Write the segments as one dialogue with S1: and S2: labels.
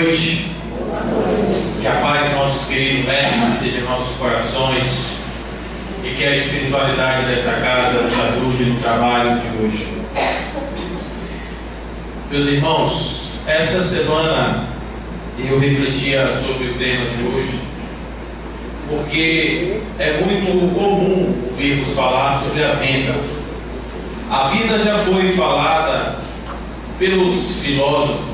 S1: noite. Que a paz do nosso querido Mestre esteja em nossos corações e que a espiritualidade desta casa nos ajude no trabalho de hoje. Meus irmãos, essa semana eu refletia sobre o tema de hoje, porque é muito comum ouvirmos falar sobre a vida. A vida já foi falada pelos filósofos,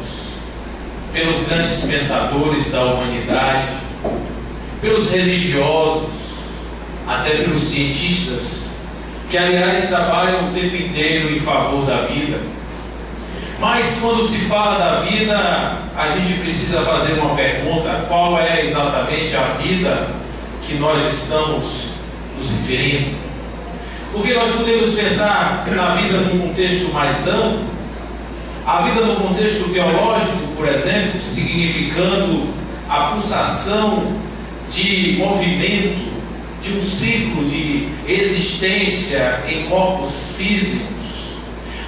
S1: pelos grandes pensadores da humanidade, pelos religiosos, até pelos cientistas, que aliás trabalham o tempo inteiro em favor da vida. Mas quando se fala da vida, a gente precisa fazer uma pergunta: qual é exatamente a vida que nós estamos nos referindo? Porque nós podemos pensar na vida num contexto mais amplo, a vida no contexto biológico, por exemplo, significando a pulsação de movimento, de um ciclo de existência em corpos físicos.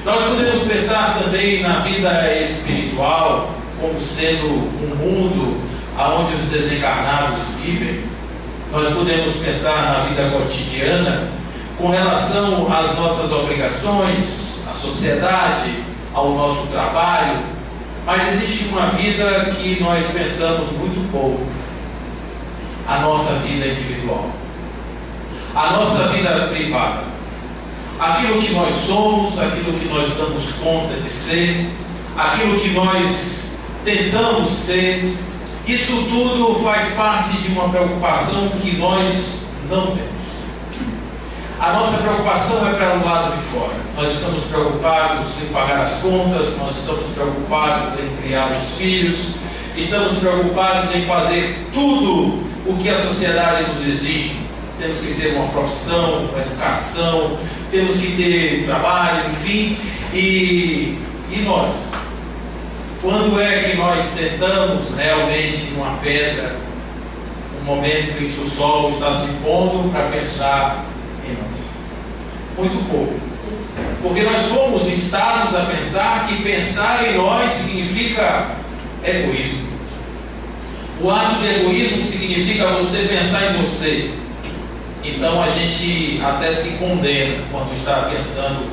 S1: Nós podemos pensar também na vida espiritual como sendo um mundo onde os desencarnados vivem. Nós podemos pensar na vida cotidiana com relação às nossas obrigações, à sociedade, ao nosso trabalho, mas existe uma vida que nós pensamos muito pouco: a nossa vida individual, a nossa vida privada, aquilo que nós somos, aquilo que nós damos conta de ser, aquilo que nós tentamos ser. Isso tudo faz parte de uma preocupação que nós não temos. A nossa preocupação é para o lado de fora. Nós estamos preocupados em pagar as contas, nós estamos preocupados em criar os filhos, estamos preocupados em fazer tudo o que a sociedade nos exige. Temos que ter uma profissão, uma educação, temos que ter trabalho, enfim. E nós? Quando é que nós sentamos realmente numa pedra, no momento em que o sol está se pondo, para pensar em nós? Muito pouco. Porque nós fomos instados a pensar que pensar em nós significa egoísmo. O ato de egoísmo significa você pensar em você. Então a gente até se condena quando está pensando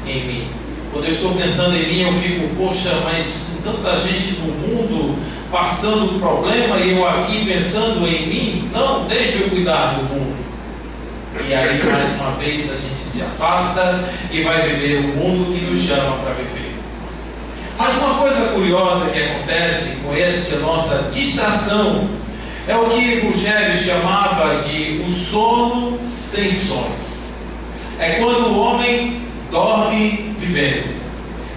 S1: em mim. Quando eu estou pensando em mim, eu fico: poxa, mas tanta gente no mundo passando problema e eu aqui pensando em mim. Não, deixa eu cuidar do mundo. E aí, mais uma vez, a gente se afasta e vai viver o mundo que nos chama para viver. Mas uma coisa curiosa que acontece com esta nossa distração é o que Rogério chamava de o sono sem sonhos. É quando o homem dorme vivendo.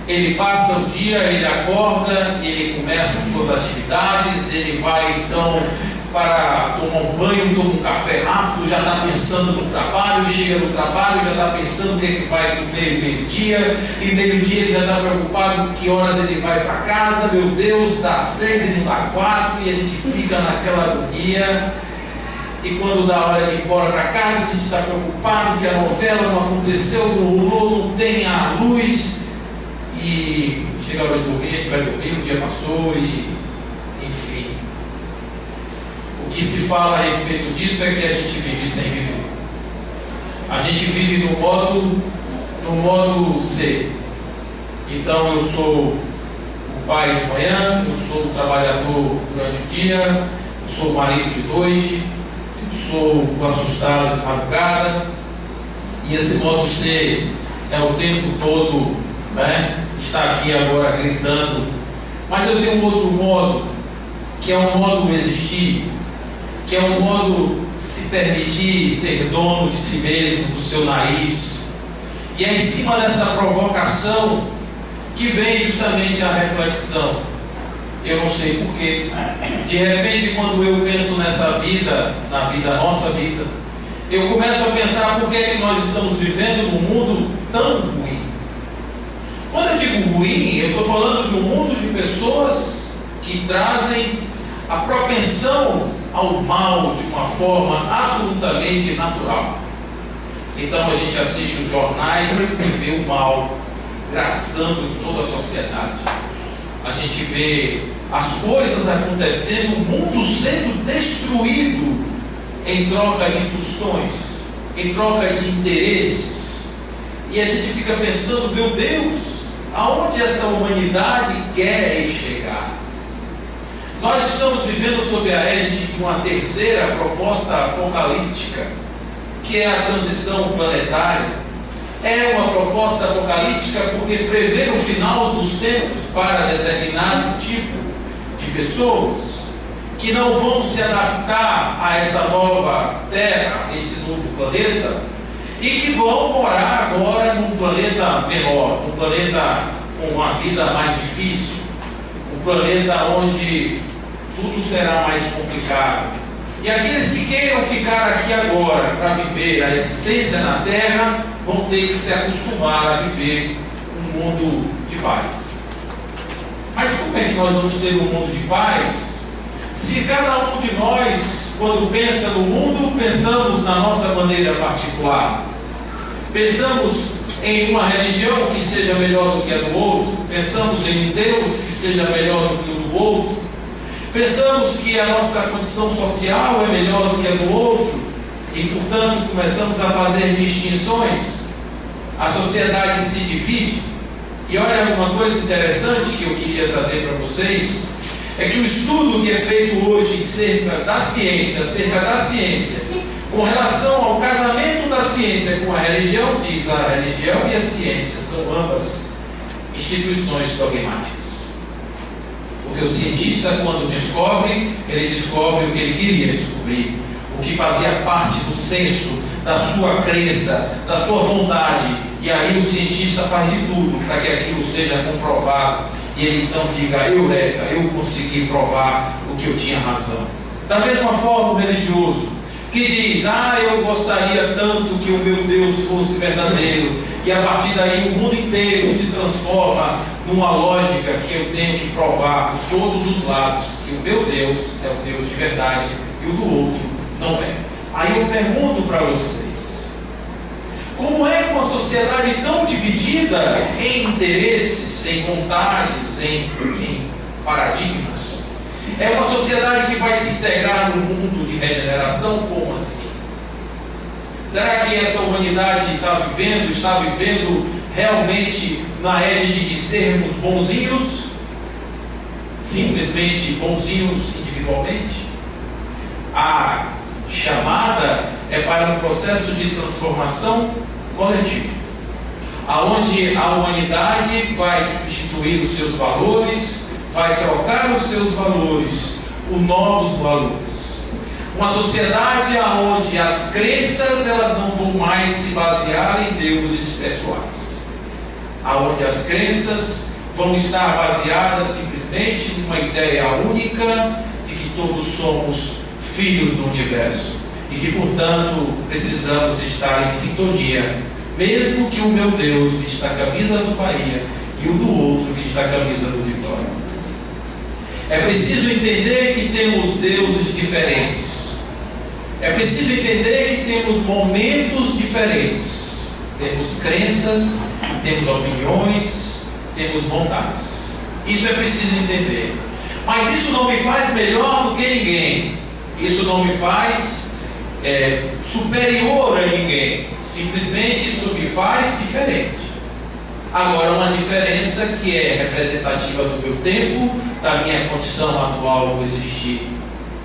S1: Ele passa o dia, ele acorda, ele começa as suas atividades, ele vai então para tomar um banho, toma um café rápido, já está pensando no trabalho, chega no trabalho, já está pensando o que é que vai comer meio-dia, e meio-dia ele já está preocupado com que horas ele vai para casa. Meu Deus, dá 6 e não dá 4, e a gente fica naquela agonia. E quando dá hora de ir embora para casa, a gente está preocupado que a novela não aconteceu, não rolou, não tem a luz, e chega a hora de dormir, a gente vai dormir, o dia passou e enfim. O que se fala a respeito disso é que a gente vive sem viver. A gente vive no modo ser. Então eu sou o pai de manhã, eu sou o trabalhador durante o dia, eu sou o marido de noite, eu sou o assustado de madrugada. E esse modo ser é o tempo todo, né? Está aqui agora gritando. Mas eu tenho um outro modo, que é o modo existir, que é o modo se permitir ser dono de si mesmo, do seu nariz. E é em cima dessa provocação que vem justamente a reflexão. Eu não sei porquê. De repente, quando eu penso nessa vida, na vida, nossa vida, eu começo a pensar por que é que nós estamos vivendo num mundo tão ruim. Quando eu digo ruim, eu estou falando de um mundo de pessoas que trazem a propensão ao mal de uma forma absolutamente natural. Então a gente assiste os jornais e vê o mal graçando em toda a sociedade. A gente vê as coisas acontecendo, o mundo sendo destruído em troca de tostões, em troca de interesses. E a gente fica pensando, meu Deus, aonde essa humanidade quer chegar? Nós estamos vivendo sob a égide de uma terceira proposta apocalíptica, que é a transição planetária. É uma proposta apocalíptica porque prevê o final dos tempos para determinado tipo de pessoas que não vão se adaptar a essa nova Terra, esse novo planeta, e que vão morar agora num planeta menor, num planeta com uma vida mais difícil, um planeta onde tudo será mais complicado. E aqueles que queiram ficar aqui agora para viver a existência na Terra vão ter que se acostumar a viver um mundo de paz. Mas como é que nós vamos ter um mundo de paz se cada um de nós, quando pensa no mundo, pensamos na nossa maneira particular? Pensamos em uma religião que seja melhor do que a do outro, pensamos em Deus que seja melhor do que o do outro, pensamos que a nossa condição social é melhor do que a do outro e, portanto, começamos a fazer distinções. A sociedade se divide. E olha, uma coisa interessante que eu queria trazer para vocês é que o estudo que é feito hoje acerca da ciência, com relação ao casamento da ciência com a religião, diz a religião e a ciência são ambas instituições dogmáticas. Porque o cientista, quando descobre, ele descobre o que ele queria descobrir, o que fazia parte do senso, da sua crença, da sua vontade, e aí o cientista faz de tudo para que aquilo seja comprovado, e ele então diga, eureka, eu consegui provar o que eu tinha razão. Da mesma forma o religioso, que diz, eu gostaria tanto que o meu Deus fosse verdadeiro, e a partir daí o mundo inteiro se transforma numa lógica que eu tenho que provar por todos os lados que o meu Deus é o Deus de verdade e o do outro não é. Aí eu pergunto para vocês, como é que uma sociedade tão dividida em interesses, em vontades, em paradigmas, é uma sociedade que vai se integrar no mundo de regeneração? Como assim? Será que essa humanidade está vivendo realmente na égide de sermos bonzinhos? Simplesmente bonzinhos individualmente? A chamada é para um processo de transformação coletiva, aonde a humanidade vai substituir os seus valores, vai trocar os seus valores por novos valores. Uma sociedade onde as crenças elas não vão mais se basear em deuses pessoais, aonde as crenças vão estar baseadas simplesmente numa ideia única de que todos somos filhos do universo e que, portanto, precisamos estar em sintonia, mesmo que o meu Deus vista a camisa do Bahia e o do outro vista a camisa do Vitória. É preciso entender que temos deuses diferentes. É preciso entender que temos momentos diferentes. Temos crenças, temos opiniões, temos vontades. Isso é preciso entender. Mas isso não me faz melhor do que ninguém. Isso não me faz superior a ninguém. Simplesmente isso me faz diferente. Agora, uma diferença que é representativa do meu tempo, da minha condição atual do existir.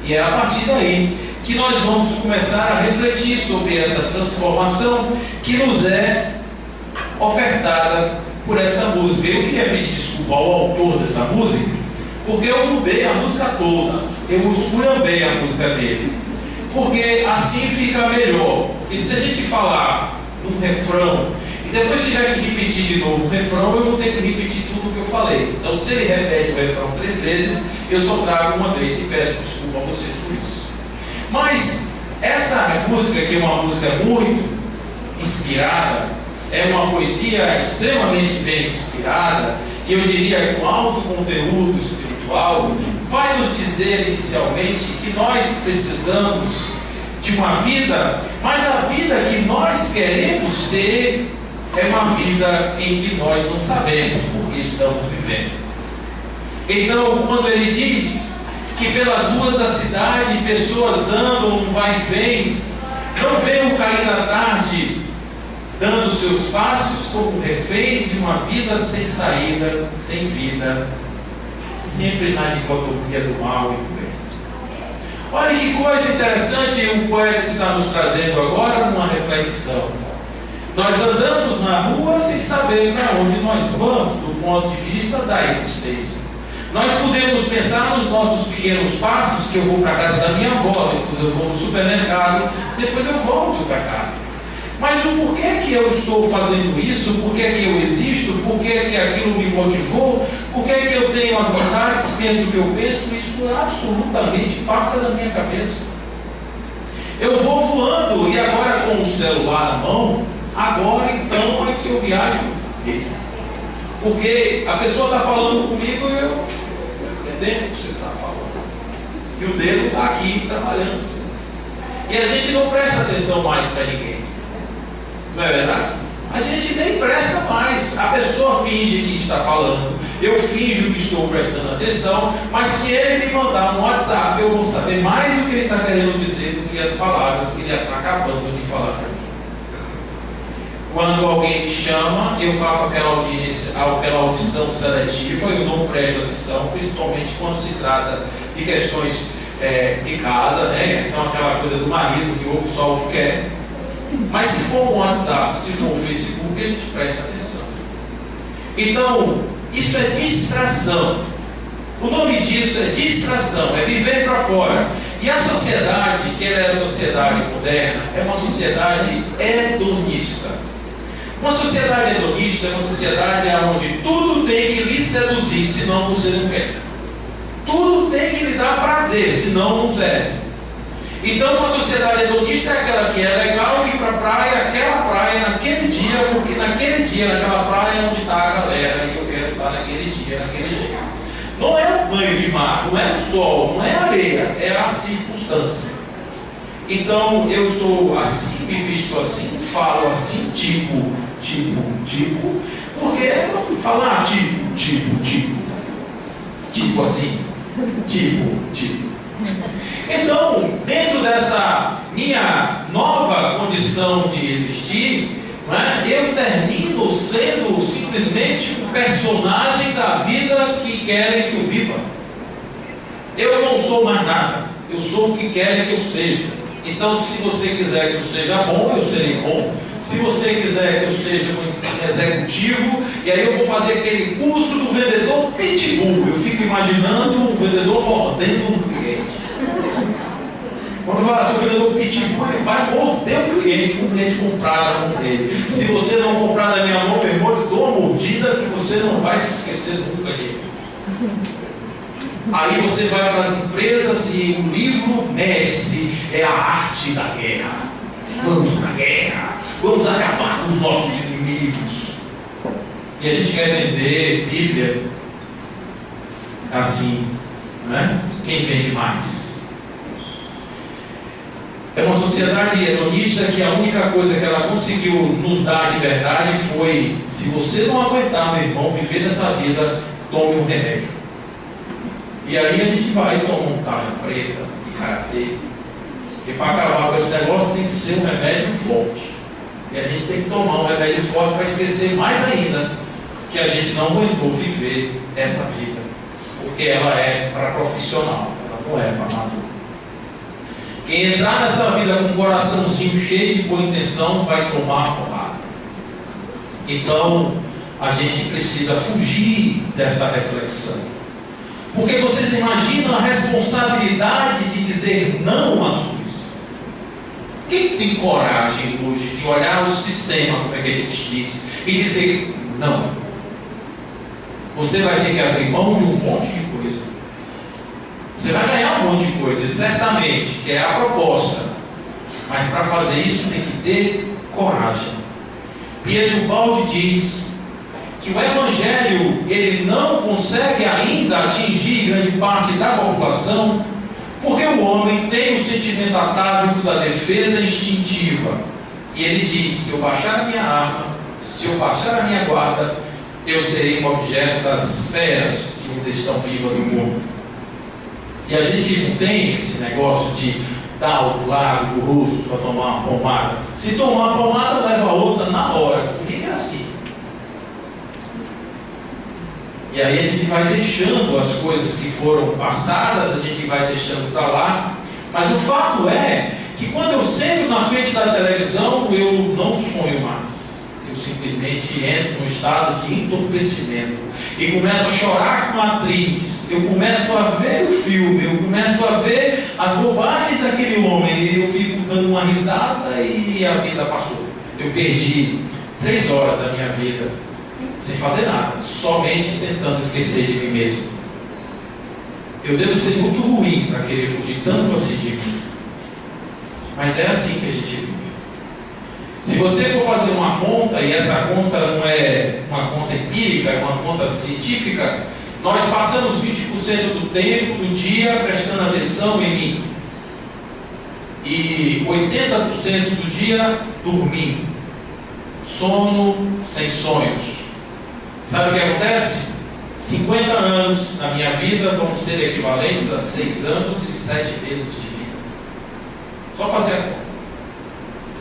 S1: E é a partir daí que nós vamos começar a refletir sobre essa transformação que nos é ofertada por essa música. Eu queria pedir desculpa ao autor dessa música, porque eu mudei a música toda, eu esculhambei a música dele, porque assim fica melhor. Porque se a gente falar num refrão e depois tiver que repetir de novo o refrão, eu vou ter que repetir tudo o que eu falei. Então, se ele repete o refrão 3 vezes, eu só trago uma vez e peço desculpa a vocês por isso. Mas essa música, que é uma música muito inspirada, é uma poesia extremamente bem inspirada, e eu diria com alto conteúdo espiritual, vai nos dizer inicialmente que nós precisamos de uma vida, mas a vida que nós queremos ter é uma vida em que nós não sabemos porque estamos vivendo. Então, quando ele diz que pelas ruas da cidade pessoas andam, vai e vem, não veem o cair da tarde, dando seus passos como reféns de uma vida sem saída, sem vida, sempre na dicotomia do mal e do bem. Olha que coisa interessante o poeta está nos trazendo agora numa reflexão. Nós andamos na rua sem saber para onde nós vamos, do ponto de vista da existência. Nós podemos pensar nos nossos pequenos passos, que eu vou para a casa da minha avó, depois eu vou no supermercado, depois eu volto para casa. Mas o porquê que eu estou fazendo isso, porquê que eu existo, porquê que aquilo me motivou, porquê que eu tenho as vontades, penso o que eu penso, isso absolutamente passa da minha cabeça. Eu vou voando e agora com o celular na mão, agora então é que eu viajo mesmo. Porque a pessoa está falando comigo e eu entendo o que você está falando. E o dedo está aqui trabalhando. E a gente não presta atenção mais para ninguém. Não é verdade? A gente nem presta mais. A pessoa finge que está falando. Eu finjo que estou prestando atenção. Mas se ele me mandar um WhatsApp, eu vou saber mais do que ele está querendo dizer do que as palavras que ele está acabando de falar para mim. Quando alguém me chama, eu faço aquela audição seletiva, eu não presto atenção, principalmente quando se trata de questões de casa, né? Então aquela coisa do marido que ouve só o que quer. Mas se for um WhatsApp, se for um Facebook, a gente presta atenção. Então, isso é distração. O nome disso é distração, é viver para fora. E a sociedade, que é a sociedade moderna, é uma sociedade hedonista. Uma sociedade hedonista é uma sociedade onde tudo tem que lhe seduzir, senão você não quer. Tudo tem que lhe dar prazer, senão não serve. Então, uma sociedade hedonista é aquela que é legal ir para a praia, aquela praia naquele dia, porque naquele dia, naquela praia é onde está a galera e eu quero estar naquele dia, naquele jeito. Não é o banho de mar, não é o sol, não é a areia, é a circunstância. Então, eu estou assim, me visto assim, falo assim, tipo, porque eu não falar tipo assim, tipo. Então, dentro dessa minha nova condição de existir, né, eu termino sendo simplesmente um personagem da vida que querem que eu viva. Eu não sou mais nada, eu sou o que querem que eu seja. Então, se você quiser que eu seja bom, eu serei bom. Se você quiser que eu seja um executivo, e aí eu vou fazer aquele curso do vendedor pitbull. Eu fico imaginando um vendedor mordendo um cliente. Quando fala assim, o vendedor pitbull, ele vai morder o cliente comprar na mão dele. Se você não comprar na minha mão, meu irmão, eu dou uma mordida que você não vai se esquecer nunca de mim. Aí você vai para as empresas e o livro mestre é a arte da guerra. Vamos para a guerra, vamos acabar com os nossos inimigos. E a gente quer vender Bíblia assim, né? Quem vende mais? É uma sociedade hedonista que a única coisa que ela conseguiu nos dar de verdade foi: se você não aguentar, meu irmão, viver nessa vida, tome um remédio. E aí a gente vai tomar um tarja preta, de karatê. E para acabar com esse negócio tem que ser um remédio forte. E a gente tem que tomar um remédio forte para esquecer mais ainda que a gente não aguentou viver essa vida. Porque ela é para profissional, ela não é para amador. Quem entrar nessa vida com o coraçãozinho cheio de boa intenção vai tomar a porrada. Então a gente precisa fugir dessa reflexão. Porque vocês imaginam a responsabilidade de dizer não a tudo isso? Quem tem coragem hoje de olhar o sistema, como é que a gente diz, e dizer não? Você vai ter que abrir mão de um monte de coisa. Você vai ganhar um monte de coisa, certamente, que é a proposta. Mas para fazer isso tem que ter coragem. Pietro Baldi diz que o Evangelho ele não consegue ainda atingir grande parte da população, porque o homem tem o sentimento atávico da defesa instintiva. E ele diz: se eu baixar a minha arma, se eu baixar a minha guarda, eu serei um objeto das feras. E ainda estão vivas no corpo. E a gente não tem esse negócio de dar o lado do rosto para tomar uma pomada. Se tomar uma pomada, leva outra na hora. Comigo é assim. E aí a gente vai deixando as coisas que foram passadas, a gente vai deixando para lá. Mas o fato é que quando eu sento na frente da televisão, eu não sonho mais. Eu simplesmente entro num estado de entorpecimento e começo a chorar com a atriz. Eu começo a ver o filme, eu começo a ver as bobagens daquele homem, e eu fico dando uma risada e a vida passou. Eu perdi 3 horas da minha vida sem fazer nada, somente tentando esquecer de mim mesmo. Eu devo ser muito ruim para querer fugir tanto assim de mim, mas é assim que a gente vive. Se você for fazer uma conta, e essa conta não é uma conta empírica, é uma conta científica, nós passamos 20% do tempo do dia prestando atenção em mim e 80% do dia dormindo, sono sem sonhos. Sabe o que acontece? 50 anos na minha vida vão ser equivalentes a 6 anos e 7 meses de vida. Só fazer a conta.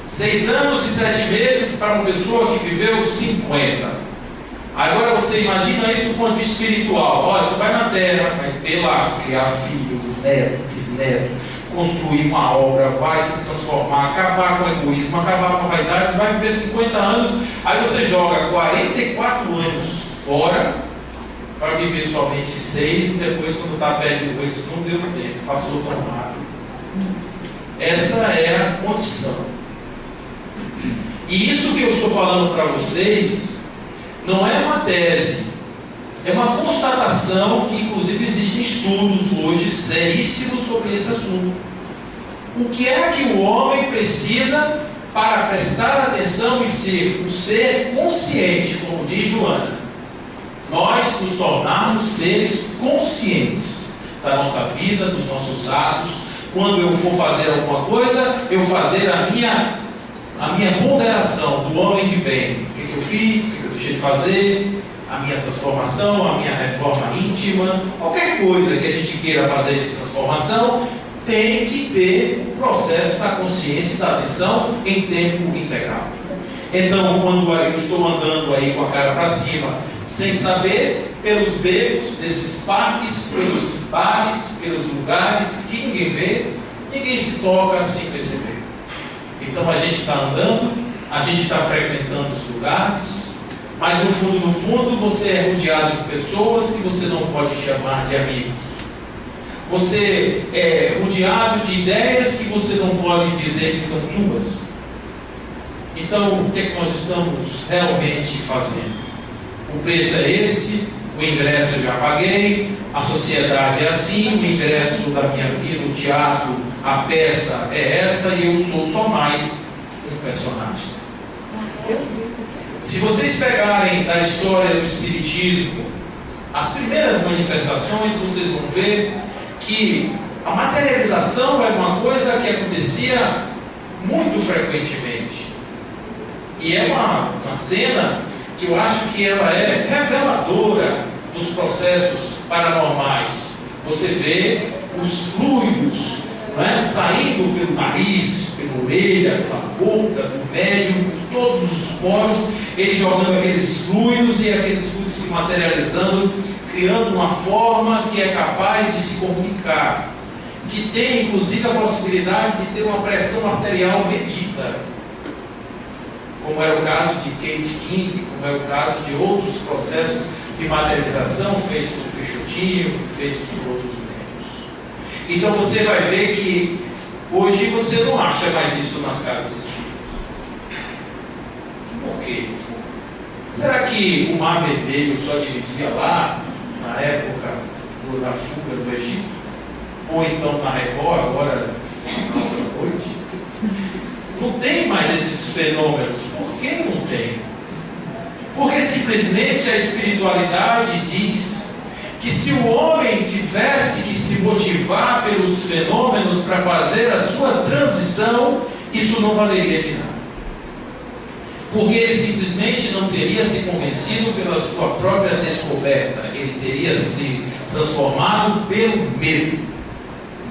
S1: 6 anos e 7 meses para uma pessoa que viveu 50. Agora você imagina isso do ponto de vista espiritual. Olha, tu vai na terra, vai ter lá, criar filho, neto, bisneto, construir uma obra, vai se transformar, acabar com o egoísmo, acabar com a vaidade, vai viver 50 anos, aí você joga 44 anos fora para viver somente 6 e depois, quando está perto do isso não deu tempo, passou tão rápido. Essa é a condição. E isso que eu estou falando para vocês não é uma tese, é uma constatação que inclusive existem estudos hoje seríssimos sobre esse assunto. O que é que o homem precisa para prestar atenção e ser um ser consciente, como diz Joana? Nós nos tornarmos seres conscientes da nossa vida, dos nossos atos. Quando eu for fazer alguma coisa, eu fazer a minha ponderação do homem de bem. O que eu fiz, o que eu deixei de fazer, a minha transformação, a minha reforma íntima, qualquer coisa que a gente queira fazer de transformação, tem que ter o processo da consciência e da atenção em tempo integral. Então, quando eu estou andando aí com a cara para cima, sem saber, pelos becos desses parques, pelos bares, pelos lugares que ninguém vê, ninguém se toca sem perceber. Então a gente está andando, a gente está frequentando os lugares, mas no fundo, você é rodeado de pessoas que você não pode chamar de amigos. Você é rodeado de ideias que você não pode dizer que são suas. Então, o que é que nós estamos realmente fazendo? O preço é esse, o ingresso eu já paguei, a sociedade é assim, o ingresso da minha vida, o teatro, a peça é essa, e eu sou só mais um personagem. Se vocês pegarem da história do Espiritismo, as primeiras manifestações, vocês vão ver que a materialização era uma coisa que acontecia muito frequentemente. E é uma cena que eu acho que ela é reveladora dos processos paranormais. Você vê os fluidos, saindo pelo nariz, pela orelha, pela boca, do médium, por todos os poros, ele jogando aqueles fluidos e aqueles fluidos se materializando, criando uma forma que é capaz de se comunicar, que tem inclusive a possibilidade de ter uma pressão arterial medida, como é o caso de Kate King, como é o caso de outros processos de materialização feitos por Peixotinho, feitos por outros médicos. Então você vai ver que hoje você não acha mais isso nas casas espíritas. Por quê? Será que o Mar Vermelho só dividia lá, na época da fuga do Egito? Ou então na Record, agora, na outra noite? Não tem mais esses fenômenos. Por que não tem? Porque simplesmente a espiritualidade diz que se o homem tivesse que se motivar pelos fenômenos para fazer a sua transição, isso não valeria de nada. Porque ele simplesmente não teria se convencido pela sua própria descoberta, ele teria se transformado pelo medo.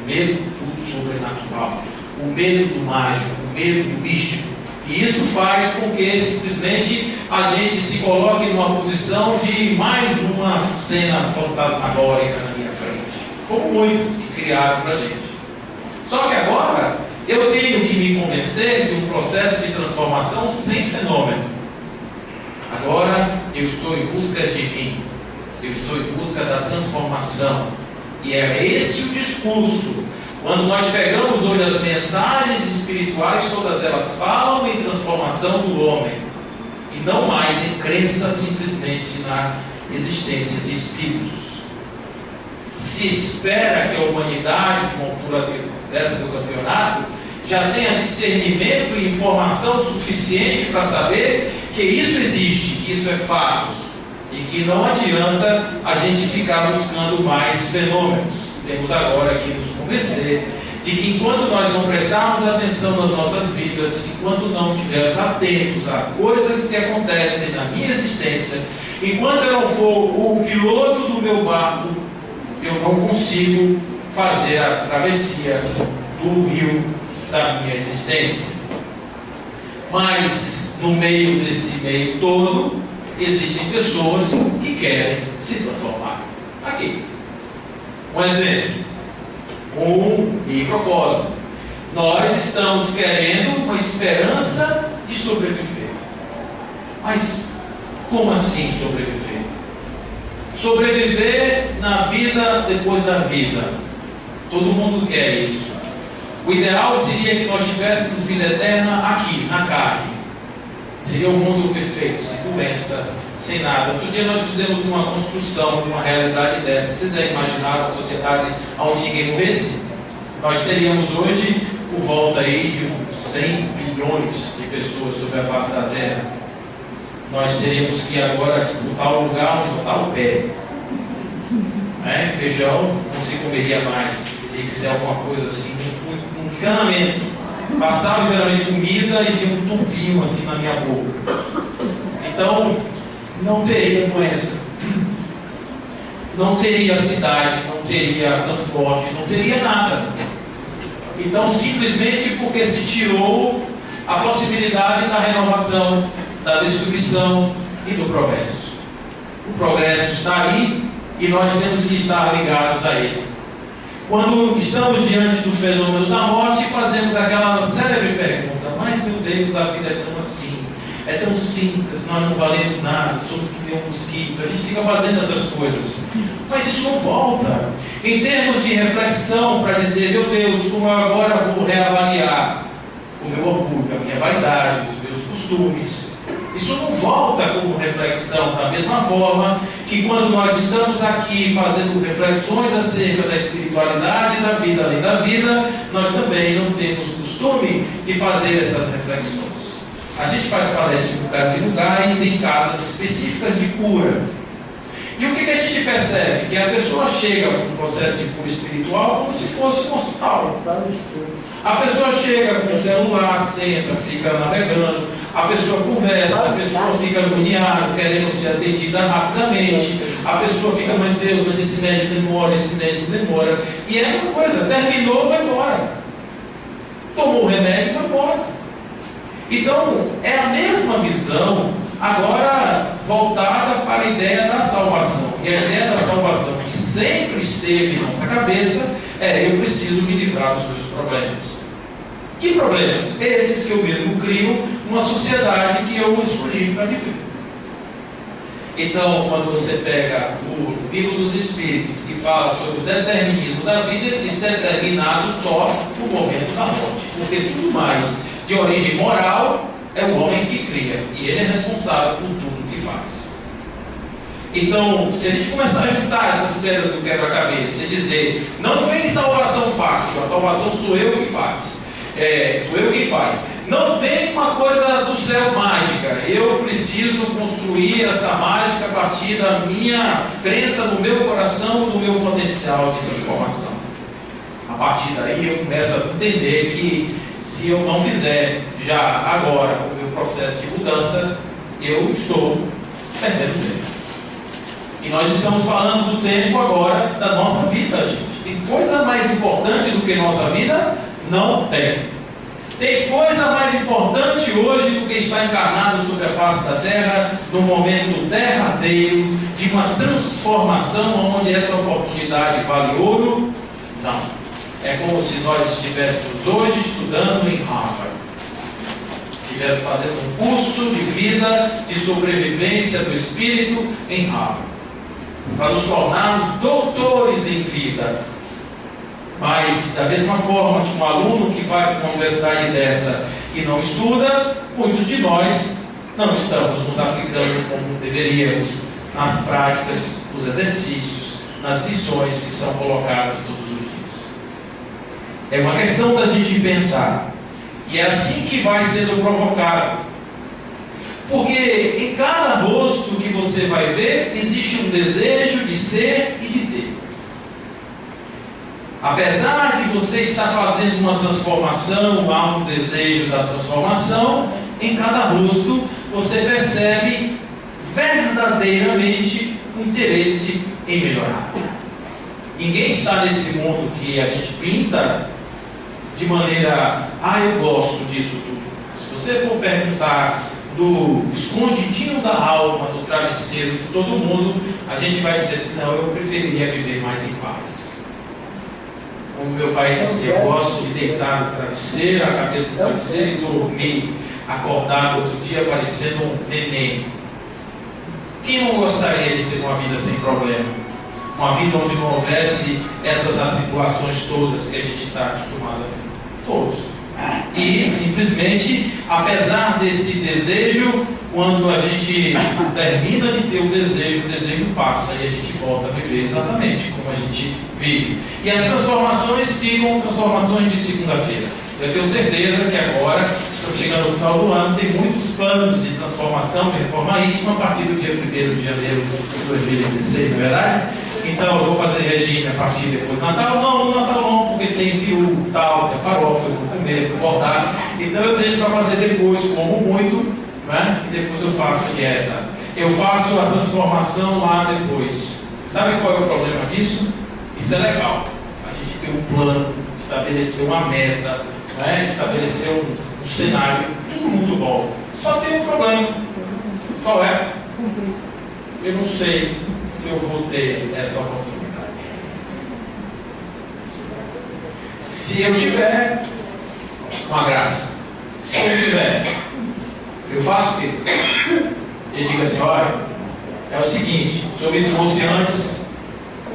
S1: O medo do sobrenatural, o medo do mágico, o medo do místico. E isso faz com que simplesmente a gente se coloque numa posição de mais uma cena fantasmagórica na minha frente, como muitas que criaram para a gente. Só que agora eu tenho que me convencer de um processo de transformação sem fenômeno. Agora eu estou em busca de mim, eu estou em busca da transformação. E é esse o discurso. Quando nós pegamos hoje as mensagens espirituais, todas elas falam em transformação do homem, e não mais em crença simplesmente na existência de espíritos. Se espera que a humanidade, de uma altura dessa do campeonato, já tenha discernimento e informação suficiente para saber que isso existe, que isso é fato, e que não adianta a gente ficar buscando mais fenômenos. Temos agora que nos convencer de que enquanto nós não prestarmos atenção nas nossas vidas, enquanto não estivermos atentos a coisas que acontecem na minha existência, enquanto eu não for o piloto do meu barco, eu não consigo fazer a travessia do rio da minha existência. Mas no meio desse meio todo, existem pessoas que querem se transformar. Aqui. Um exemplo, um microcosmo. Nós estamos querendo uma esperança de sobreviver. Mas como assim sobreviver? Sobreviver na vida depois da vida. Todo mundo quer isso. O ideal seria que nós tivéssemos vida eterna aqui, na carne. Seria um mundo perfeito, sem doença, sem nada. Outro dia nós fizemos uma construção de uma realidade dessa. Vocês já imaginaram uma sociedade onde ninguém morresse? Nós teríamos hoje por volta aí de uns 100 bilhões de pessoas sobre a face da Terra. Nós teríamos que agora disputar o lugar onde botar o pé. Feijão não se comeria mais. Teria que ser alguma coisa assim, um encanamento. Passava geralmente comida e tinha um tubinho assim na minha boca. Então, não teria doença, não teria cidade, não teria transporte, não teria nada. Então, simplesmente porque se tirou a possibilidade da renovação, da destruição e do progresso. O progresso está aí e nós temos que estar ligados a ele. Quando estamos diante do fenômeno da morte, fazemos aquela célebre pergunta: mas meu Deus, a vida é tão assim, é tão simples, nós não valemos nada, somos que nem um mosquito. A gente fica fazendo essas coisas, mas isso não volta. Em termos de reflexão, para dizer: meu Deus, como eu agora vou reavaliar o meu orgulho, a minha vaidade, os meus costumes. Isso não volta como reflexão, da mesma forma que quando nós estamos aqui fazendo reflexões acerca da espiritualidade e da vida além da vida, nós também não temos o costume de fazer essas reflexões. A gente faz palestra de lugar de lugar e tem casas específicas de cura. E o que a gente percebe? Que a pessoa chega com um processo de cura espiritual como se fosse um hospital. A pessoa chega com o celular, senta, fica navegando, a pessoa conversa, a pessoa fica agoniada, querendo ser atendida rapidamente, a pessoa fica: meu Deus, mas esse médico demora, esse médico demora. E é uma coisa, terminou, vai embora. Tomou o remédio, vai embora. Então, é a mesma visão, agora voltada para a ideia da salvação. E a ideia da salvação que sempre esteve em nossa cabeça é: eu preciso me livrar dos meus problemas. Que problemas? Esses que eu mesmo crio numa sociedade que eu escolhi para viver. Então, quando você pega o livro dos Espíritos, que fala sobre o determinismo da vida, ele está determinado só no momento da morte. Porque tudo mais de origem moral é o homem que cria, e ele é responsável por tudo que faz. Então, se a gente começar a juntar essas pedras do quebra-cabeça e dizer: não vem salvação fácil, a salvação sou eu que faz. Sou eu quem faz. Não vem uma coisa do céu mágica. Eu preciso construir essa mágica a partir da minha crença no meu coração, do meu potencial de transformação. A partir daí eu começo a entender que se eu não fizer já agora o meu processo de mudança, eu estou perdendo tempo. E nós estamos falando do tempo agora da nossa vida, gente. Tem coisa mais importante do que nossa vida? Não tem. Tem coisa mais importante hoje do que estar encarnado sobre a face da terra, no momento derradeiro de uma transformação onde essa oportunidade vale ouro? Não. É como se nós estivéssemos hoje estudando em Harvard. Estivéssemos fazendo um curso de vida, de sobrevivência do espírito em Harvard. Para nos tornarmos doutores em vida. Mas, da mesma forma que um aluno que vai para uma universidade dessa e não estuda, muitos de nós não estamos nos aplicando como deveríamos nas práticas, nos exercícios, nas lições que são colocadas todos os dias. É uma questão da gente pensar. E é assim que vai sendo provocado. Porque em cada rosto que você vai ver, existe um desejo de ser e de ter. Apesar de você estar fazendo uma transformação, há um desejo da transformação, em cada rosto você percebe verdadeiramente um interesse em melhorar. Ninguém está nesse mundo que a gente pinta de maneira, eu gosto disso tudo. Se você for perguntar do escondidinho da alma, do travesseiro de todo mundo, a gente vai dizer assim, não, eu preferiria viver mais em paz. Como meu pai dizia, eu gosto de deitar no travesseiro, a cabeça no travesseiro e dormir, acordar no outro dia parecendo um neném. Quem não gostaria de ter uma vida sem problema? Uma vida onde não houvesse essas atribulações todas que a gente está acostumado a ver? Todos. E simplesmente, apesar desse desejo, quando a gente termina de ter o desejo passa e a gente volta a viver exatamente como a gente vive. E as transformações ficam transformações de segunda-feira. Eu tenho certeza que agora, estamos chegando no final do ano, tem muitos planos de transformação, de reforma íntima, a partir do dia 1º de janeiro de 2016, não é verdade? Então eu vou fazer regime a partir depois do Natal. Não, no Natal não, porque tem peru, tal, tem farofa, eu vou comer, vou bordar. Então eu deixo para fazer depois, como muito, né? E depois eu faço a dieta. Eu faço a transformação lá depois. Sabe qual é o problema disso? Isso é legal. A gente tem um plano, estabelecer uma meta, né? Estabelecer um cenário, tudo muito bom. Só tem um problema. Qual é? Eu não sei se eu vou ter essa oportunidade. Se eu tiver, uma graça. Se eu tiver, eu faço o quê? Eu digo assim, olha, é o seguinte, o senhor me trouxe antes,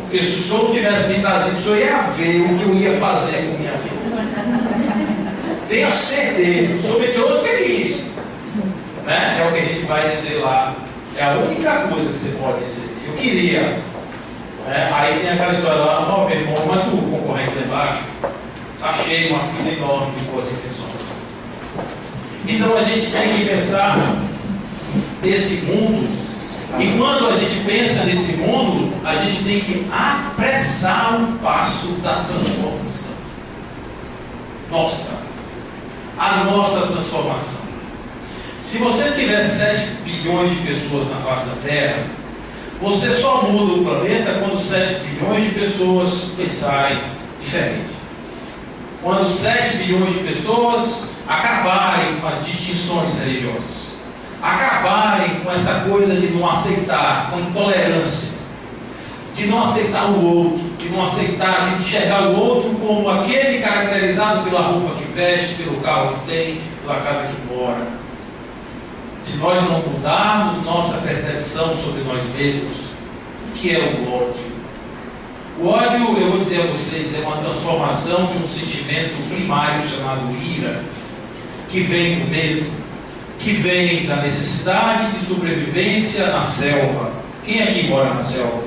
S1: porque se o senhor não tivesse me trazido, o senhor ia ver o que eu ia fazer com minha vida. Tenha certeza, o senhor me trouxe feliz. Né? É o que a gente vai dizer lá. É a única coisa que você pode dizer. Eu queria. Aí tem aquela história lá, meu irmão, mas o concorrente lá embaixo está cheio, uma fila enorme de boas intenções. Então a gente tem que pensar nesse mundo, e quando a gente pensa nesse mundo, a gente tem que apressar o passo da transformação. A nossa transformação. Se você tiver 7 bilhões de pessoas na face da Terra, você só muda o planeta quando 7 bilhões de pessoas pensarem diferente. Quando 7 bilhões de pessoas acabarem com as distinções religiosas, acabarem com essa coisa de não aceitar, com intolerância, de não aceitar o outro, de não aceitar, de enxergar o outro como aquele caracterizado pela roupa que veste, pelo carro que tem, pela casa que mora. Se nós não mudarmos nossa percepção sobre nós mesmos, o que é o ódio? O ódio, eu vou dizer a vocês, é uma transformação de um sentimento primário chamado ira, que vem do medo, que vem da necessidade de sobrevivência na selva. Quem aqui mora na selva?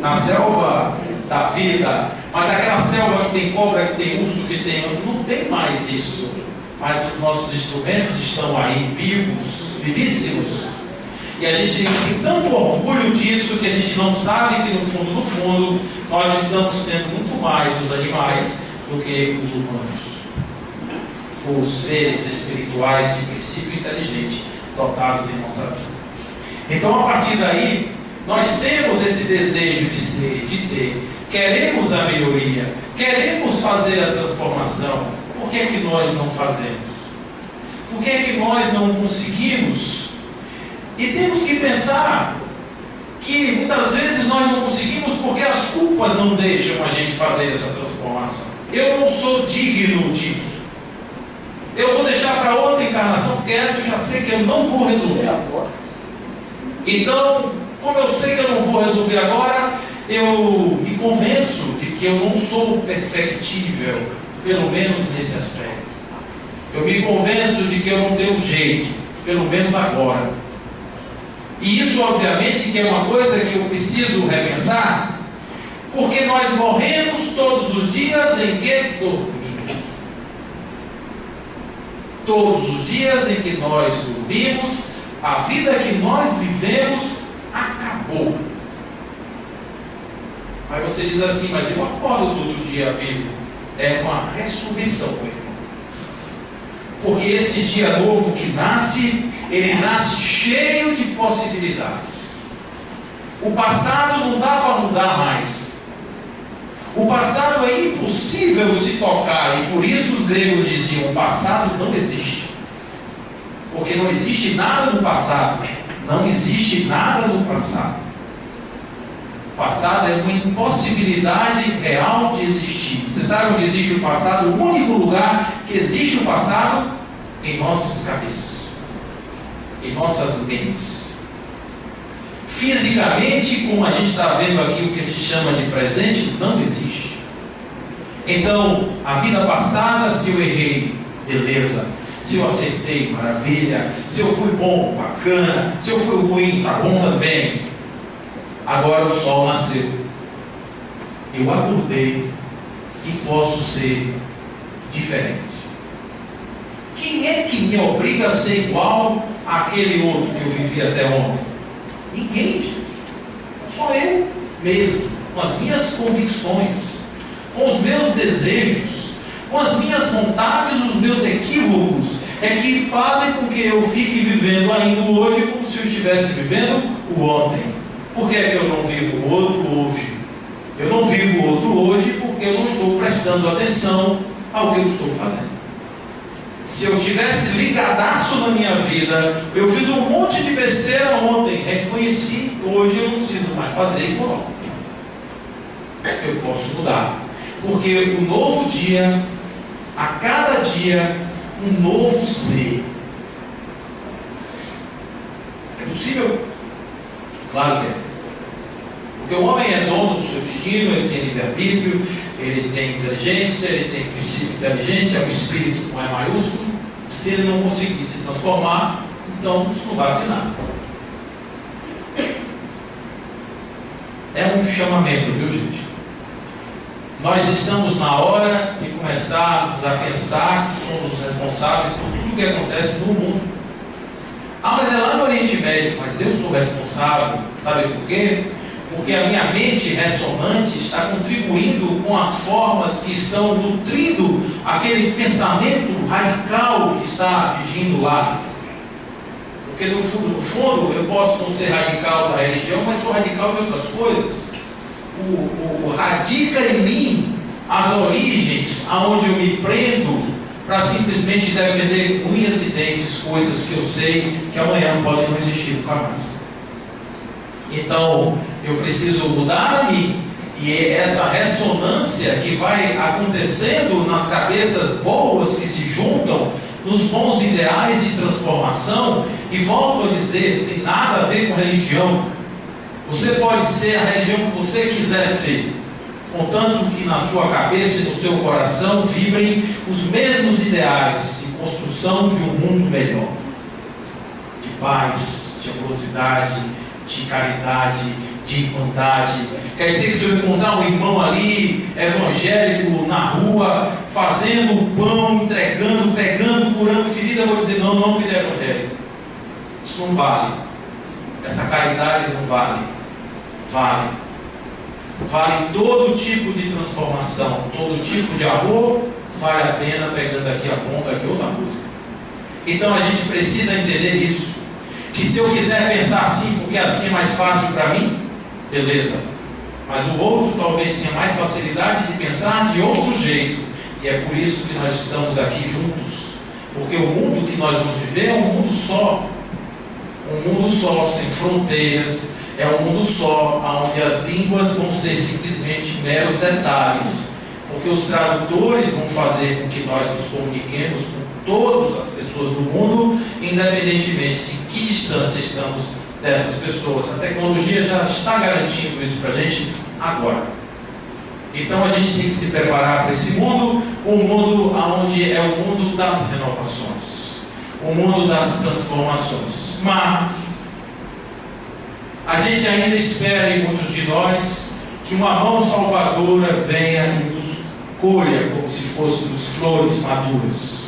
S1: Na selva da vida, mas aquela selva que tem cobra, que tem urso, que tem... não tem mais isso. Mas os nossos instrumentos estão aí vivos, vivíssimos. E a gente tem tanto orgulho disso que a gente não sabe que no fundo, nós estamos sendo muito mais os animais do que os humanos. Os seres espirituais de princípio inteligente dotados de nossa vida. Então, a partir daí, nós temos esse desejo de ser, de ter, queremos a melhoria, queremos fazer a transformação. Por que é que nós não fazemos? Por que é que nós não conseguimos? E temos que pensar que muitas vezes nós não conseguimos porque as culpas não deixam a gente fazer essa transformação. Eu não sou digno disso. Eu vou deixar para outra encarnação, porque essa eu já sei que eu não vou resolver agora. Então, como eu sei que eu não vou resolver agora, eu me convenço de que eu não sou perfectível, pelo menos nesse aspecto. Eu me convenço de que eu não tenho jeito, pelo menos agora. E isso, obviamente, que é uma coisa que eu preciso repensar, porque nós morremos todos os dias em que dormimos. Todos os dias em que nós dormimos, a vida que nós vivemos acabou. Aí você diz assim, mas eu acordo todo dia vivo. É uma ressurreição, meu irmão. Porque esse dia novo que nasce, ele nasce cheio de possibilidades. O passado não dá para mudar mais. O passado é impossível se tocar, e por isso os gregos diziam: o passado não existe. Porque não existe nada no passado. Não existe nada no passado. O passado é uma impossibilidade real de existir. Você sabe onde existe o passado? O único lugar que existe o passado? Em nossas cabeças, em nossas mentes. Fisicamente, como a gente está vendo aqui, o que a gente chama de presente, não existe. Então, a vida passada, se eu errei, beleza. Se eu acertei, maravilha. Se eu fui bom, bacana. Se eu fui ruim, tá bom também. Agora o sol nasceu. Eu acordei e posso ser diferente. Quem é que me obriga a ser igual àquele outro que eu vivi até ontem? Ninguém, gente. Só eu mesmo, com as minhas convicções, com os meus desejos, com as minhas vontades, os meus equívocos, é que fazem com que eu fique vivendo ainda o hoje como se eu estivesse vivendo o ontem. Por que é que eu não vivo o outro hoje? Eu não vivo o outro hoje porque eu não estou prestando atenção ao que eu estou fazendo. Se eu tivesse ligadaço na minha vida, eu fiz um monte de besteira ontem, reconheci, hoje eu não preciso mais fazer igual. Eu posso mudar. Porque o novo dia, a cada dia, um novo ser. É possível? Claro que é. Porque o homem é dono do seu destino, ele tem livre-arbítrio, ele tem inteligência, ele tem princípio inteligente, é um espírito com E maiúsculo. Se ele não conseguir se transformar, então isso não vai ter nada. É um chamamento, viu, gente? Nós estamos na hora de começarmos a pensar que somos os responsáveis por tudo que acontece no mundo. Ah, mas é lá no Oriente Médio, mas eu sou responsável, sabe por quê? Porque a minha mente ressonante está contribuindo com as formas que estão nutrindo aquele pensamento radical que está vigindo lá. Porque no fundo, eu posso não ser radical da religião, mas sou radical de outras coisas. O radica em mim as origens aonde eu me prendo para simplesmente defender com unhas e dentes coisas que eu sei que amanhã podem não existir nunca mais. Então, eu preciso mudar a mim, e essa ressonância que vai acontecendo nas cabeças boas que se juntam, nos bons ideais de transformação, e volto a dizer, não tem nada a ver com religião. Você pode ser a religião que você quiser ser, contanto que na sua cabeça e no seu coração vibrem os mesmos ideais de construção de um mundo melhor, de paz, de amorosidade, de caridade, de irmandade. Quer dizer que se eu encontrar um irmão ali, evangélico, na rua, fazendo pão, entregando, pegando, curando ferida, eu vou dizer, não, porque ele é evangélico. Isso não vale. Essa caridade não vale. Vale todo tipo de transformação, todo tipo de amor, vale a pena, pegando aqui a ponta de outra música. Então a gente precisa entender isso, Que se eu quiser pensar assim, porque assim é mais fácil para mim, beleza. Mas o outro talvez tenha mais facilidade de pensar de outro jeito. E é por isso que nós estamos aqui juntos. Porque o mundo que nós vamos viver é um mundo só. Um mundo só, sem fronteiras. É um mundo só, onde as línguas vão ser simplesmente meros detalhes. Porque os tradutores vão fazer com que nós nos comuniquemos com todas as pessoas do mundo, independentemente de que distância estamos dessas pessoas. A tecnologia já está garantindo isso para a gente agora. Então a gente tem que se preparar para esse mundo, um mundo onde é o mundo das renovações, o mundo das transformações. Mas a gente ainda espera em muitos de nós que uma mão salvadora venha e nos colha como se fôssemos flores maduras.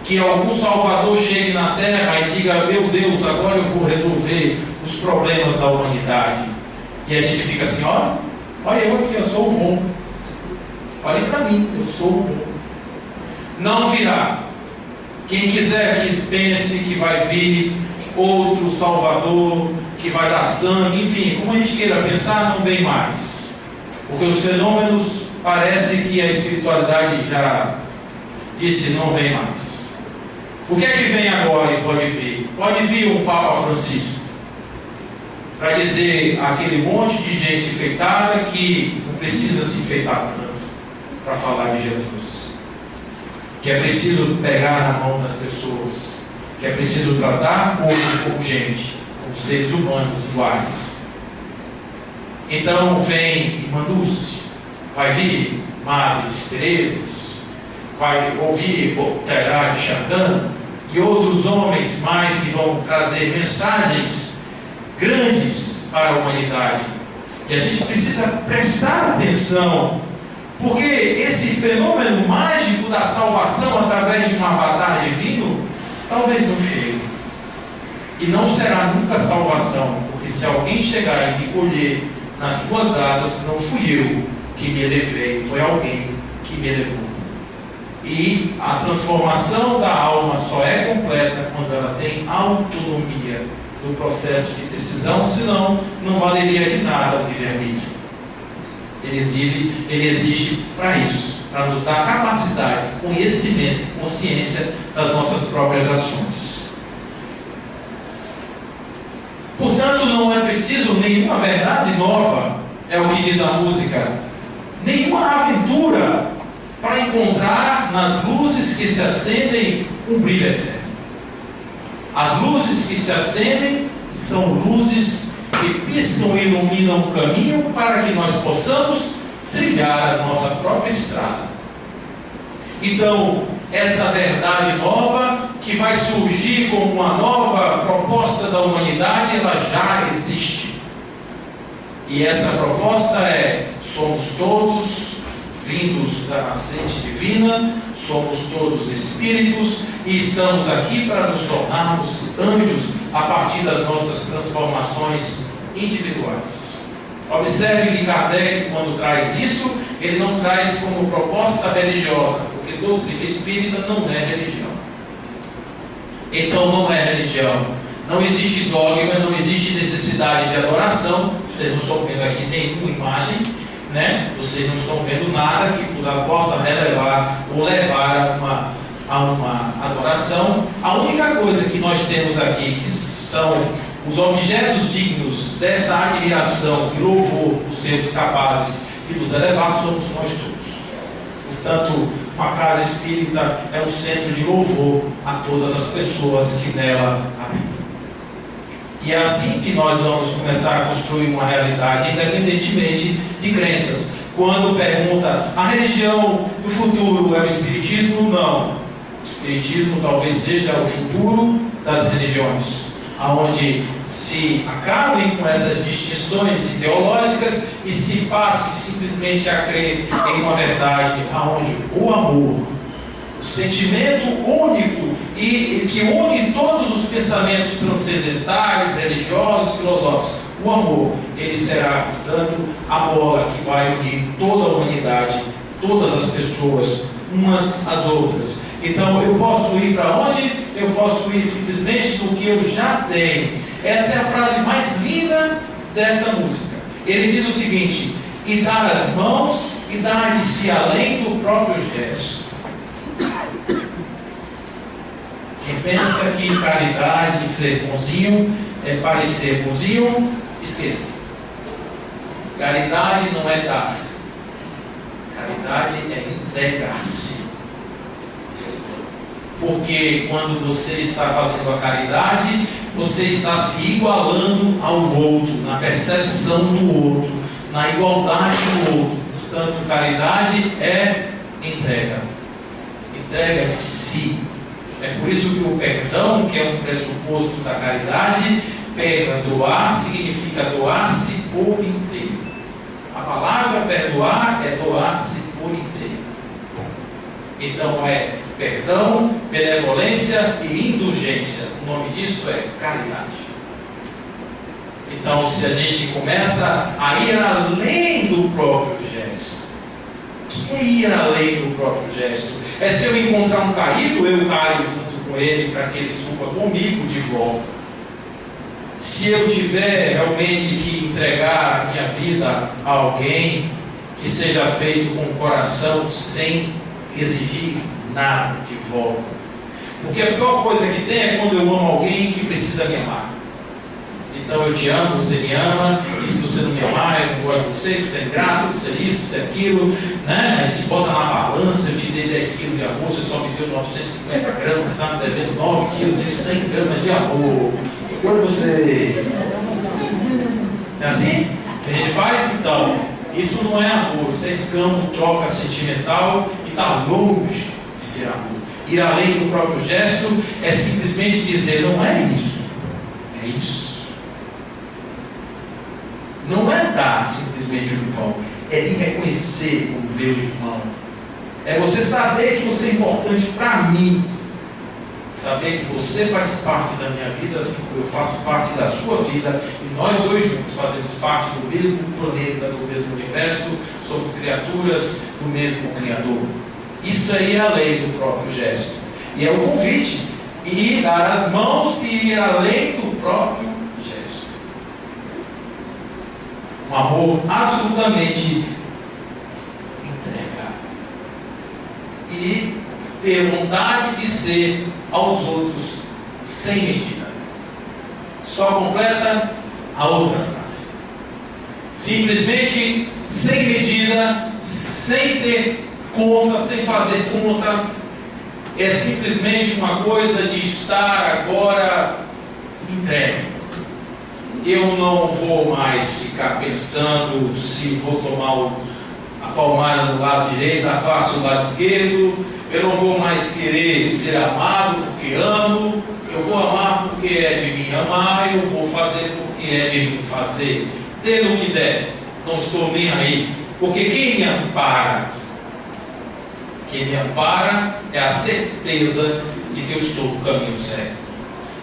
S1: Que algum salvador chegue na terra e diga: meu Deus, agora eu vou resolver os problemas da humanidade. E a gente fica assim: olha eu aqui, eu sou o bom. Olhem para mim, eu sou o bom. Não virá. Quem quiser que pense que vai vir outro salvador, que vai dar sangue, enfim, como a gente queira pensar, não vem mais. Porque os fenômenos, parece que a espiritualidade já disse: não vem mais. O que é que vem agora e pode vir? Pode vir um Papa Francisco para dizer àquele monte de gente enfeitada que não precisa se enfeitar tanto para falar de Jesus, que é preciso pegar na mão das pessoas, que é preciso tratar o outro como gente, como seres humanos iguais. Então vem Irmã Dulce, vai vir Madres Teresas, vai ouvir Terá de Chardin e outros homens mais que vão trazer mensagens grandes para a humanidade. E a gente precisa prestar atenção, porque esse fenômeno mágico da salvação através de um avatar divino talvez não chegue. E não será nunca salvação, porque se alguém chegar e me colher nas suas asas, não fui eu que me elevei, foi alguém que me elevou. E a transformação da alma só é completa quando ela tem autonomia do processo de decisão, senão não valeria de nada o livre-arbítrio. Ele existe para isso, para nos dar capacidade, conhecimento, consciência das nossas próprias ações. Portanto, não é preciso nenhuma verdade nova, é o que diz a música, nenhuma aventura para encontrar nas luzes que se acendem um brilho eterno. As luzes que se acendem são luzes que piscam e iluminam o caminho para que nós possamos trilhar a nossa própria estrada. Então, essa verdade nova que vai surgir como uma nova proposta da humanidade, ela já existe. E essa proposta é: somos todos vindos da nascente divina, somos todos espíritos e estamos aqui para nos tornarmos anjos a partir das nossas transformações individuais. Observe que Kardec, quando traz isso, ele não traz como proposta religiosa, porque doutrina espírita não é religião. Então não é religião. Não existe dogma, não existe necessidade de adoração. Vocês não estão vendo aqui nenhuma imagem, né? Vocês não estão vendo nada que possa relevar ou levar a uma adoração. A única coisa que nós temos aqui, que são os objetos dignos dessa admiração e louvor dos seres capazes de nos elevar, somos nós todos. Portanto, uma casa espírita é um centro de louvor a todas as pessoas que nela habitam. E é assim que nós vamos começar a construir uma realidade, independentemente de crenças. Quando pergunta: a religião do futuro é o Espiritismo? Não. O Espiritismo talvez seja o futuro das religiões, onde se acabem com essas distinções ideológicas e se passe simplesmente a crer em uma verdade onde o amor, o sentimento único e que une todos os pensamentos transcendentais, religiosos, filosóficos, o amor, ele será, portanto, a bola que vai unir toda a humanidade, todas as pessoas, umas às outras. Então eu posso ir para onde? Eu posso ir simplesmente no que eu já tenho. Essa é a frase mais linda dessa música. Ele diz o seguinte: e dar as mãos e dar de si além do próprio gesto. Quem pensa que caridade e ser bonzinho é parecer bonzinho, esqueça. Caridade não é dar. Caridade é entregar-se. Porque quando você está fazendo a caridade, você está se igualando ao outro, na percepção do outro, na igualdade do outro. Portanto, caridade é entrega. Entrega de si. É por isso que o perdão, que é um pressuposto da caridade, perdoar significa doar-se por inteiro. A palavra perdoar é doar-se por inteiro. Então é perdão, benevolência e indulgência. O nome disso é caridade. Então, se a gente começa a ir além do próprio gesto, o que é ir além do próprio gesto? É se eu encontrar um caído, eu caio junto com ele para que ele suba comigo de volta. Se eu tiver realmente que entregar a minha vida a alguém, que seja feito com o coração sem exigir nada de volta. Porque a pior coisa que tem é quando eu amo alguém que precisa me amar. Então eu te amo, você me ama, e se você não me amar, eu não gosto de você, você é ingrato, você é isso, você é aquilo, né? A gente bota na balança, eu te dei 10 quilos de amor, você só me deu 950 gramas, está me devendo 9 quilos e 100 gramas de amor. Quando você... É assim? Que a gente faz? Então, isso não é amor, isso é escambo, troca sentimental e está longe de ser amor. Ir além do próprio gesto é simplesmente dizer, não é isso, é isso. Não é dar simplesmente o pão, é me reconhecer como meu irmão. É você saber que você é importante para mim. Saber que você faz parte da minha vida, assim como eu faço parte da sua vida, e nós dois juntos fazemos parte do mesmo planeta, do mesmo universo, somos criaturas do mesmo Criador. Isso aí é a lei do próprio gesto. E é o convite, ir dar as mãos e ir além do próprio gesto. Um amor absolutamente entrega. E ter vontade de ser aos outros sem medida. Só completa a outra frase. Simplesmente sem medida, sem ter conta, sem fazer conta. É simplesmente uma coisa de estar agora entregue. Eu não vou mais ficar pensando se vou tomar a palmada do lado direito, a face do lado esquerdo. Eu não vou mais querer ser amado porque amo. Eu vou amar porque é de mim amar. Eu vou fazer porque é de mim fazer. Dê o que der. Não estou nem aí. Porque quem me ampara? Quem me ampara é a certeza de que eu estou no caminho certo.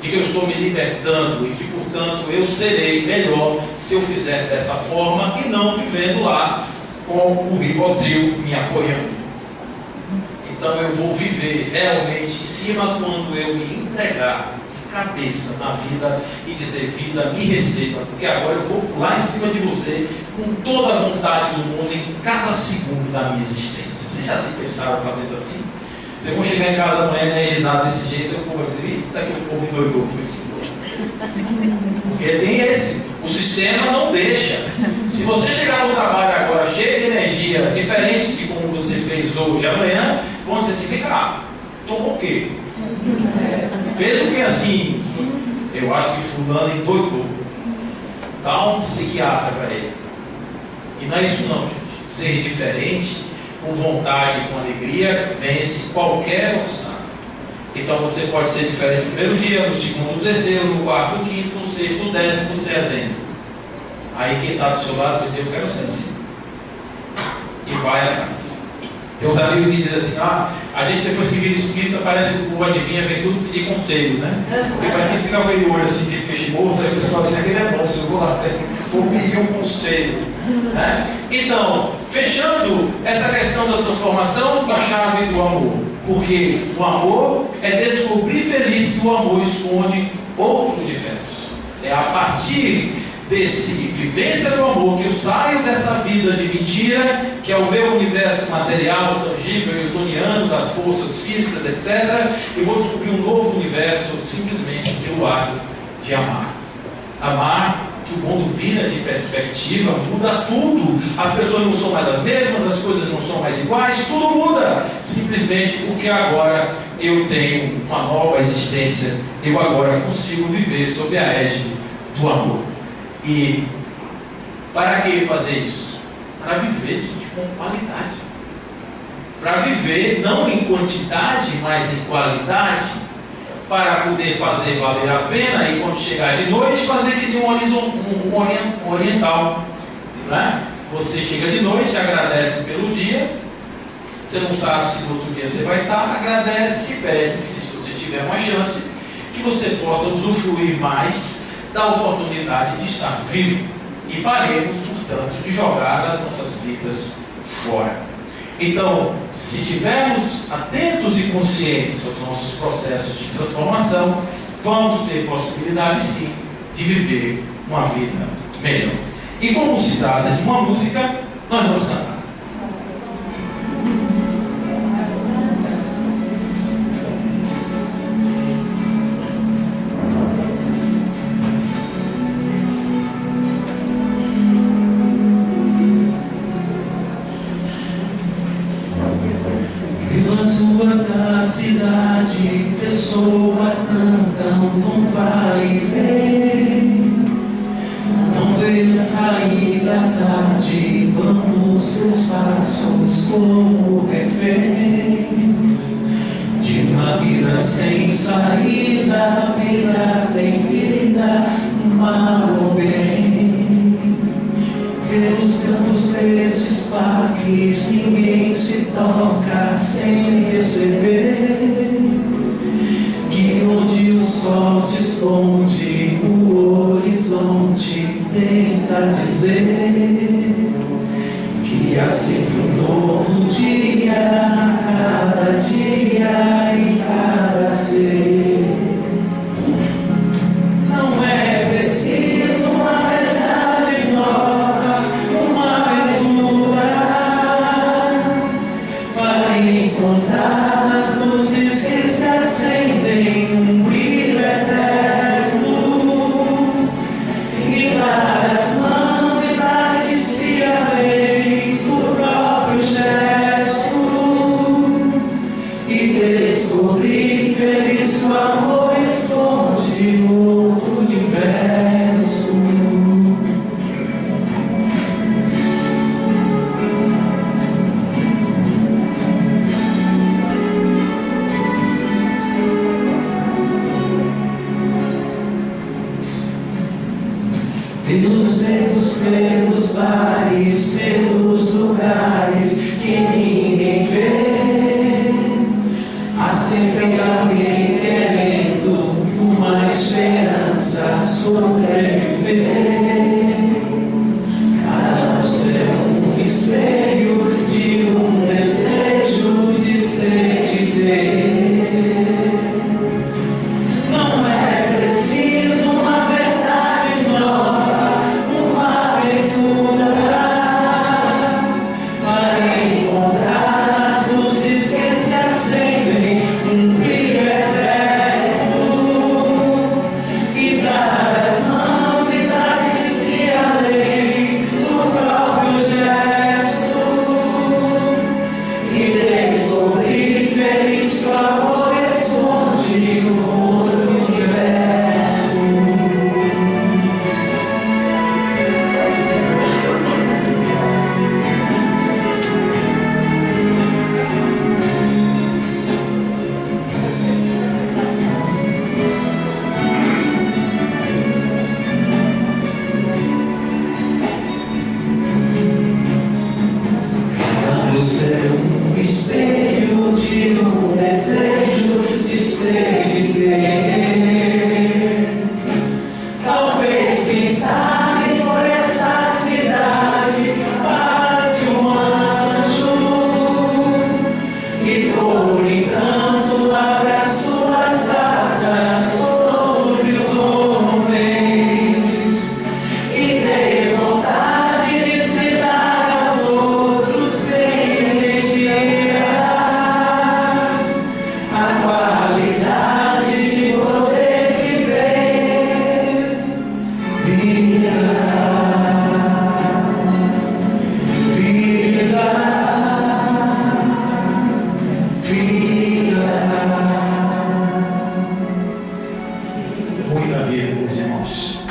S1: De que eu estou me libertando e que, portanto, eu serei melhor se eu fizer dessa forma e não vivendo lá com o Rivotril me apoiando. Então eu vou viver realmente em cima quando eu me entregar de cabeça na vida e dizer, vida, me receba, porque agora eu vou pular em cima de você com toda a vontade do mundo em cada segundo da minha existência. Vocês já se pensaram fazendo assim? Vocês vão chegar em casa amanhã energizado desse jeito, eu vou dizer, eita que o povo endoidou. Porque tem esse, o sistema não deixa. Se você chegar no trabalho agora cheio de energia, diferente de como você fez hoje, amanhã, vão dizer assim, vem cá, tomou o quê? Fez o que assim? Eu acho que fulano endoidou. Dá um psiquiatra para ele. E não é isso não, gente. Ser diferente, com vontade, com alegria, vence qualquer obstáculo. Então você pode ser diferente no primeiro dia, no segundo, no terceiro, no quarto, no quinto, no sexto, no 10º, você é exemplo. Aí quem está do seu lado vai dizer, eu quero ser assim. E vai atrás. Tem uns amigos que dizem assim, a gente depois que vira espírita, parece que o povo adivinha, vem tudo pedir conselho, né? Porque para quem fica com ele olho assim, de peixe morto, aí o pessoal diz, aquele é bom, se eu vou lá, vou pedir um conselho. Né? Então, fechando essa questão da transformação com a chave do amor. Porque o amor é descobrir feliz que o amor esconde outro universo. É a partir desse vivência do amor que eu saio dessa vida de mentira, que é o meu universo material, tangível, newtoniano, das forças físicas, etc. E vou descobrir um novo universo simplesmente pelo ato de amar. Amar, que o mundo vira de perspectiva, muda tudo. As pessoas não são mais as mesmas, as coisas não são mais iguais, tudo muda. Simplesmente porque agora eu tenho uma nova existência, eu agora consigo viver sob a égide do amor. E para que fazer isso? Para viver, gente, com qualidade. Para viver não em quantidade, mas em qualidade. Para poder fazer valer a pena e quando chegar de noite fazer que de um oriental, né? Você chega de noite, agradece pelo dia, você não sabe se no outro dia você vai estar, agradece e pede, se você tiver uma chance, que você possa usufruir mais da oportunidade de estar vivo e paremos, portanto, de jogar as nossas vidas fora. Então, se estivermos atentos e conscientes aos nossos processos de transformação, vamos ter possibilidade sim de viver uma vida melhor. E como se trata de uma música, nós vamos cantar.
S2: Pelas ruas da cidade, pessoas andam com vai e vem. Não vê cair da tarde, vamos seus passos como reféns de uma vida sem saída, vida sem vida, mal ou bem. Pelos campos desses parques, ninguém se toca sem perceber que onde o sol se esconde, o horizonte tenta dizer que há sempre um novo dia a cada dia e cada ser. Não é preciso uma verdade nova, uma aventura para encontrar nas luzes que se acendem um brilho eterno e dar as mãos e dar de si além do próprio gesto e descobrir feliz que o amor esconde outro universo. Pelos becos, pelos bares, pelos lugares que ninguém vê, há sempre alguém querendo uma esperança sobreviver. Cada rosto é um espelho de um desejo de ser, de ter. Não é preciso uma verdade nova, uma aventura para encontrar nós.